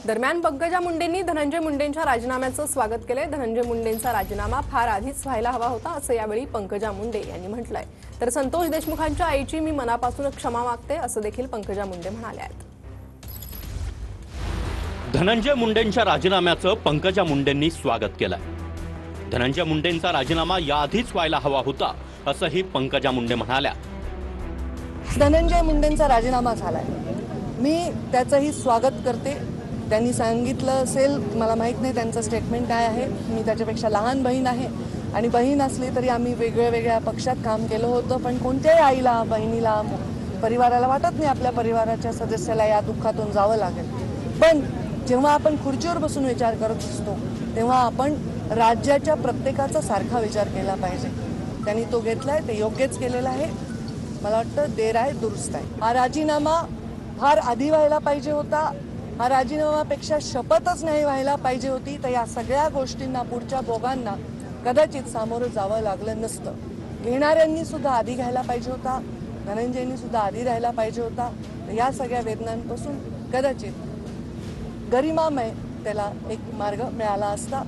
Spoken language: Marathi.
दरम्यान पंकजा मुंडेंनी धनंजय मुंडेंच्या राजीनाम्याचं स्वागत केलंय। धनंजय मुंडेंचा राजीनामा फार आधीच व्हायला हवा होता असं यावेळी पंकजा मुंडे यांनी म्हटलंय। तर संतोष देशमुखांच्या आईची मी मनापासून क्षमा मागते असं देखील पंकजा मुंडे म्हणाल्या आहेत। धनंजय मुंडेंच्या राजीनाम्याचं पंकजा मुंडेंनी स्वागत केलंय। धनंजय मुंडेंचा राजीनामा याआधीच व्हायला हवा होता असंही पंकजा मुंडे म्हणाल्या। धनंजय मुंडेंचा राजीनामा झालाय, मी त्याचंही स्वागत करते। त्यांनी सांगितलं असेल, मला माहित नाही त्यांचं स्टेटमेंट काय आहे। मी त्याच्यापेक्षा लहान बहीण आहे आणि बहीण असली तरी आम्ही वेगळ्या पक्षात काम केलं होतं, पण कोणत्याही आईला, बहिणीला, परिवाराला वाटत नाही आपल्या परिवाराच्या सदस्याला या दुःखातून जावं लागेल। पण जेव्हा आपण खुर्चीवर बसून विचार करत असतो तेव्हा आपण राज्याच्या प्रत्येकाचा सारखा विचार केला पाहिजे। त्यांनी तो घेतलाय, ते योग्यच केलेलं आहे। मला वाटतं देर आहे दुरुस्त आहे। हा राजीनामा फार आधी व्हायला पाहिजे होता। हा राजीनामापेक्षा शपथच नाही व्हायला पाहिजे होती, तर या सगळ्या गोष्टींना, पुढच्या भोगांना कदाचित सामोरं जावं लागलं नसतं। घेणाऱ्यांनी सुद्धा आधी घ्यायला पाहिजे होता, धनंजयनी सुद्धा आधी राहायला पाहिजे होता। तर या सगळ्या वेदनांपासून कदाचित गरिमामय त्याला एक मार्ग मिळाला असता।